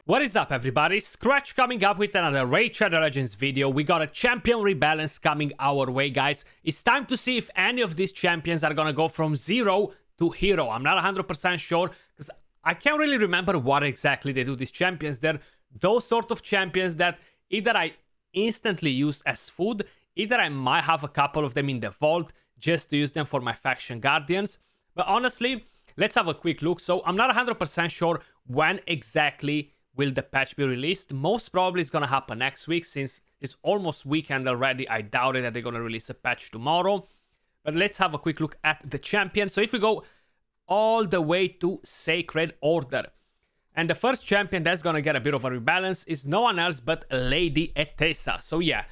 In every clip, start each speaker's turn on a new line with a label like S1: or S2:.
S1: What is up, everybody? Skratch coming up with another Raid Shadow Legends video. We got a champion rebalance coming our way, guys. It's time to see if any of these champions are gonna go from 0 to hero. I'm not 100% sure, because I can't really remember what exactly they do, these champions. They're those sort of champions that either I instantly use as food, either I might have a couple of them in the vault just to use them for my faction guardians. But honestly, let's have a quick look. So I'm not 100% sure when exactly will the patch be released. Most probably it's gonna happen next week, since it's almost weekend already. I doubt it that they're gonna release a patch tomorrow. But let's have a quick look at the champion. So if we go all the way to Sacred Order, and the first champion that's gonna get a bit of a rebalance is no one else but Lady Etesa. So yeah,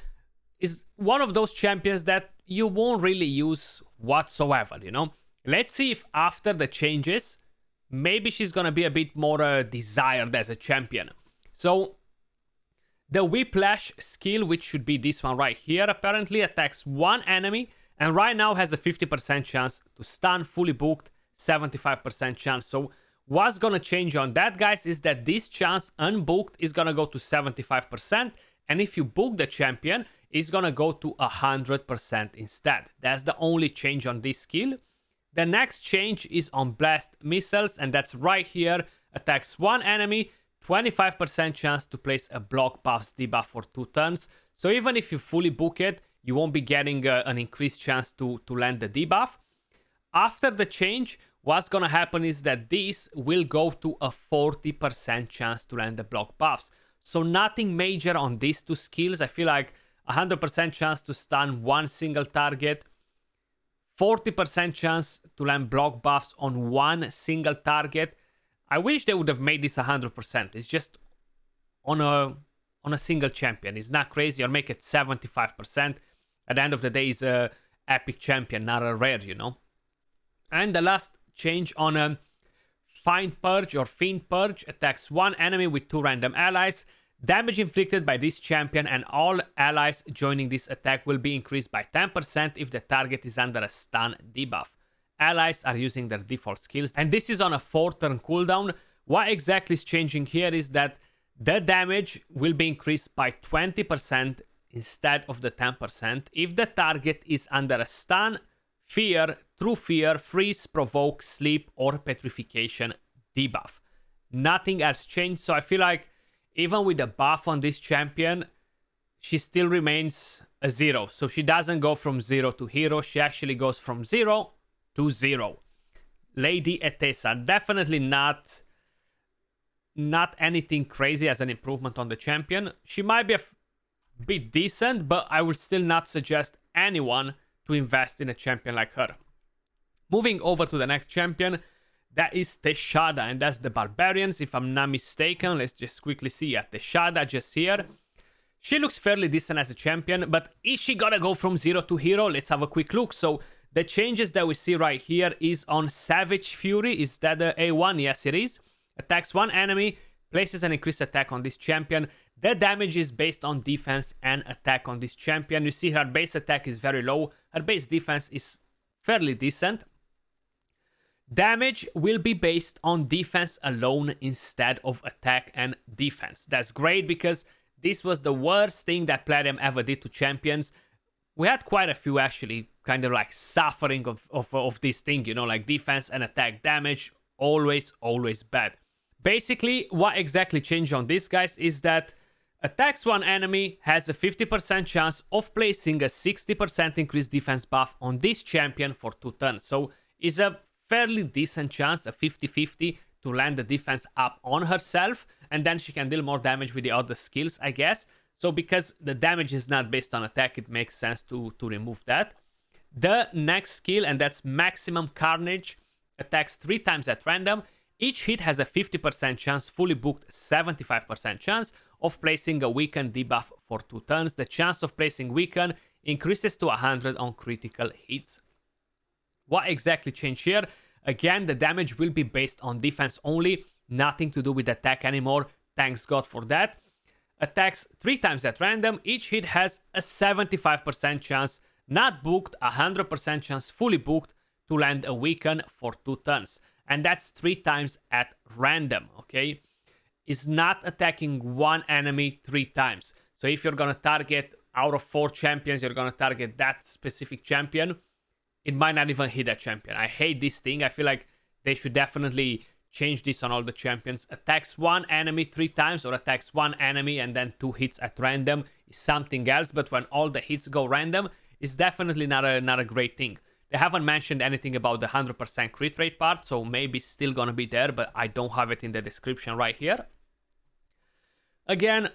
S1: is one of those champions that you won't really use whatsoever, you know? Let's see if after the changes, maybe she's gonna be a bit more desired as a champion. So the Whiplash skill, which should be this one right here, apparently attacks one enemy and right now has a 50% chance to stun, fully booked, 75% chance. So what's gonna change on that, guys, is that this chance unbooked is gonna go to 75%, and if you book the champion, it's gonna go to 100% instead. That's the only change on this skill. The next change is on Blast Missiles, and that's right here. Attacks one enemy, 25% chance to place a block buffs debuff for 2 turns. So even if you fully book it, you won't be getting an increased chance to land the debuff. After the change, what's gonna happen is that this will go to a 40% chance to land the block buffs. So nothing major on these two skills. I feel like 100% chance to stun one single target, 40% chance to land block buffs on one single target. I wish they would have made this 100%. It's just on a single champion. It's not crazy, or make it 75%. At the end of the day, it's a epic champion, not a rare, you know. And the last change on Fiend Purge or Fiend Purge attacks one enemy with 2 random allies. Damage inflicted by this champion and all allies joining this attack will be increased by 10% if the target is under a stun debuff. Allies are using their default skills, and this is on a 4-turn cooldown. What exactly is changing here is that the damage will be increased by 20% instead of the 10% if the target is under a stun, fear, true fear, freeze, provoke, sleep, or petrification debuff. Nothing else changed, so I feel like even with the buff on this champion, she still remains a 0. So she doesn't go from 0 to hero, she actually goes from 0 to 0. Lady Etesa, definitely not anything crazy as an improvement on the champion. She might be a bit decent, but I would still not suggest anyone to invest in a champion like her. Moving over to the next champion, that is Teshada, and that's the Barbarians, if I'm not mistaken. Let's just quickly see. Yeah, Teshada just here. She looks fairly decent as a champion, but is she gonna go from 0 to hero? Let's have a quick look. So the changes that we see right here is on Savage Fury. Is that the A1? Yes, it is. Attacks one enemy, places an increased attack on this champion. The damage is based on defense and attack on this champion. You see her base attack is very low. Her base defense is fairly decent. Damage will be based on defense alone instead of attack and defense. That's great, because this was the worst thing that Platinum ever did to champions. We had quite a few actually kind of like suffering of this thing, you know, like defense and attack damage, always bad. Basically, what exactly changed on this, guys, is that attacks one enemy has a 50% chance of placing a 60% increased defense buff on this champion for 2 turns. So it's a fairly decent chance, a 50-50, to land the defense up on herself, and then she can deal more damage with the other skills, I guess. So because the damage is not based on attack, it makes sense to remove that. The next skill, and that's Maximum Carnage, attacks 3 times at random. Each hit has a 50% chance, fully booked 75% chance of placing a weaken debuff for 2 turns. The chance of placing weaken increases to 100 on critical hits. What exactly changed here? Again, the damage will be based on defense only, nothing to do with attack anymore. Thanks God for that. Attacks 3 times at random. Each hit has a 75% chance, not booked, 100% chance, fully booked, to land a weaken for 2 turns. And that's 3 times at random, okay? is not attacking one enemy 3 times. So if you're gonna target out of 4 champions, you're gonna target that specific champion, it might not even hit that champion. I hate this thing. I feel like they should definitely change this on all the champions. Attacks one enemy 3 times or attacks one enemy and then 2 hits at random is something else. But when all the hits go random, it's definitely not a great thing. They haven't mentioned anything about the 100% crit rate part, so maybe still gonna be there, but I don't have it in the description right here. Again,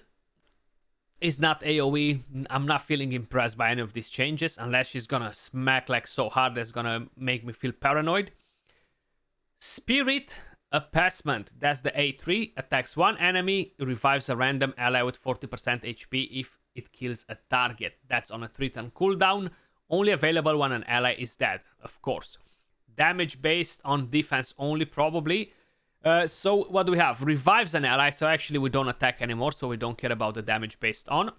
S1: it's not AoE. I'm not feeling impressed by any of these changes, unless she's gonna smack like so hard that's gonna make me feel paranoid. Spirit Appeasement, that's the A3, attacks one enemy, revives a random ally with 40% HP if it kills a target. That's on a 3-turn cooldown, only available when an ally is dead, of course. Damage based on defense only, probably. So what do we have? Revives an ally, so actually we don't attack anymore, so we don't care about the damage based on.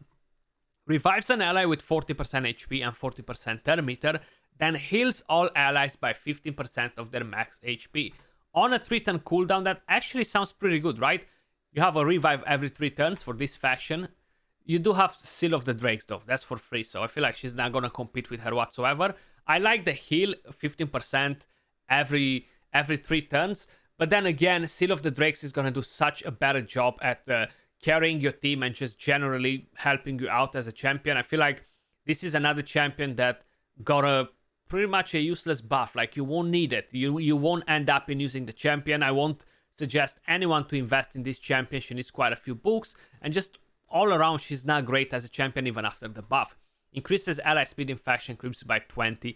S1: Revives an ally with 40% HP and 40% turn meter, then heals all allies by 15% of their max HP. On a 3-turn cooldown, that actually sounds pretty good, right? You have a revive every 3 turns for this faction. You do have Seal of the Drakes though, that's for free, so I feel like she's not gonna compete with her whatsoever. I like the heal, 15% every 3 turns, but then again, Seal of the Drakes is gonna do such a better job at carrying your team and just generally helping you out as a champion. I feel like this is another champion that got a pretty much a useless buff. Like, you won't need it. You won't end up in using the champion. I won't suggest anyone to invest in this champion. She needs quite a few books, and just all around, she's not great as a champion even after the buff. Increases ally speed in faction creeps by 20%.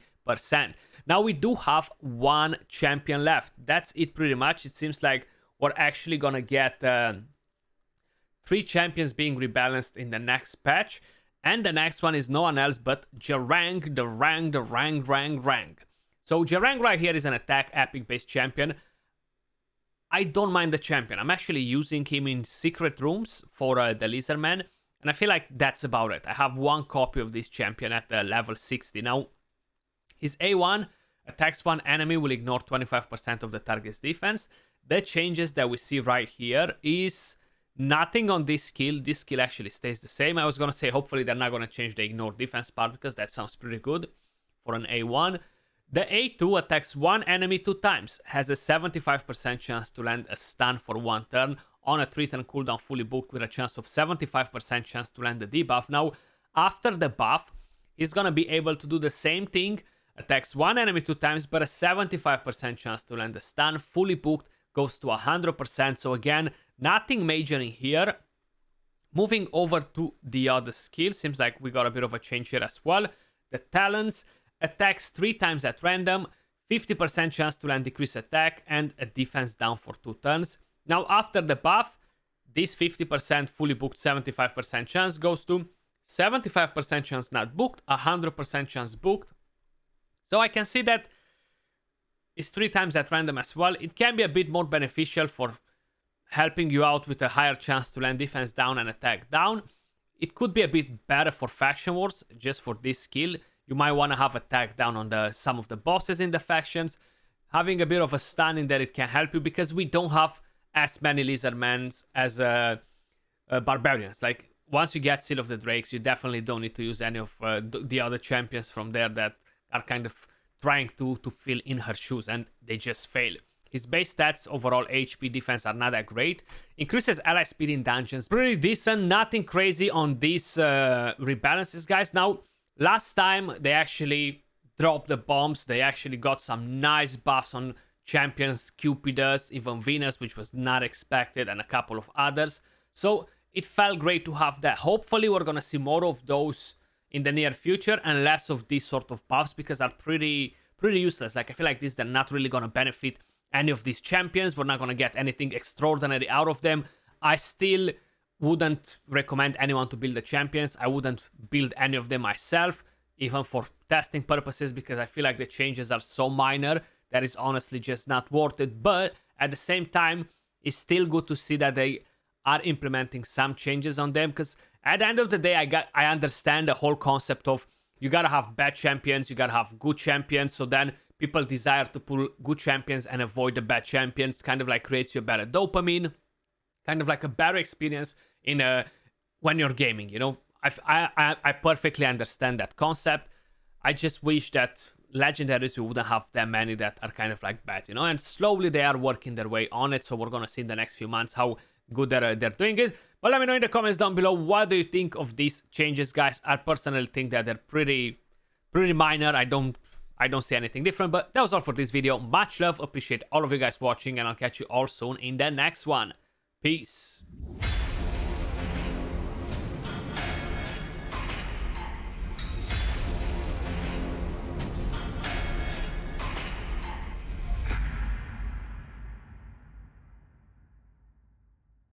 S1: Now we do have 1 champion left. That's it pretty much. It seems like we're actually gonna get 3 champions being rebalanced in the next patch. And the next one is no one else but Jiren, the Rang. So Jiren right here is an attack epic based champion. I don't mind the champion. I'm actually using him in secret rooms for the Lizardman, and I feel like that's about it. I have 1 copy of this champion at level 60. Now, his A1 attacks one enemy, will ignore 25% of the target's defense. The changes that we see right here is nothing on this skill. This skill actually stays the same. I was gonna say hopefully they're not gonna change the ignore defense part, because that sounds pretty good for an A1. The A2 attacks one enemy 2 times, has a 75% chance to land a stun for 1 turn on a 3-turn cooldown, fully booked, with a chance of 75% chance to land the debuff. Now, after the buff, he's gonna be able to do the same thing, attacks one enemy 2 times, but a 75% chance to land a stun, fully booked, goes to 100%. So again, nothing major in here. Moving over to the other skill, seems like we got a bit of a change here as well. The talents, attacks 3 times at random, 50% chance to land decrease attack, and a defense down for 2 turns. Now after the buff, this 50% fully booked 75% chance goes to 75% chance not booked, 100% chance booked. So I can see that it's 3 times at random as well. It can be a bit more beneficial for helping you out with a higher chance to land defense down and attack down. It could be a bit better for faction wars, just for this skill. You might want to have attack down on some of the bosses in the factions. Having a bit of a stun in there, it can help you, because we don't have as many Lizardmans as Barbarians. Like, once you get Seal of the Drakes, you definitely don't need to use any of the other champions from there that are kind of trying to fill in her shoes, and they just fail. His base stats, overall HP, defense are not that great. Increases ally speed in dungeons, pretty decent. Nothing crazy on these rebalances, guys. Now, last time they actually dropped the bombs. They actually got some nice buffs on champions, Cupidus, even Venus, which was not expected, and a couple of others. So it felt great to have that. Hopefully we're gonna see more of those in the near future and less of these sort of buffs, because they're pretty useless. Like, I feel like they're not really gonna benefit any of these champions. We're not gonna get anything extraordinary out of them. I still wouldn't recommend anyone to build the champions. I wouldn't build any of them myself, even for testing purposes, because I feel like the changes are so minor that is honestly just not worth it. But at the same time, it's still good to see that they are implementing some changes on them, because at the end of the day, I understand the whole concept of you gotta have bad champions, you gotta have good champions, so then people desire to pull good champions and avoid the bad champions. Kind of like creates you a better dopamine, kind of like a better experience in when you're gaming, you know. I perfectly understand that concept. I just wish that legendaries we wouldn't have that many that are kind of like bad, you know, and slowly they are working their way on it, so we're gonna see in the next few months how good they're doing it. But let me know in the comments down below, what do you think of these changes, guys? I personally think that they're pretty minor. I don't see anything different. But that was all for this video. Much love, appreciate all of you guys watching, and I'll catch you all soon in the next one. Peace.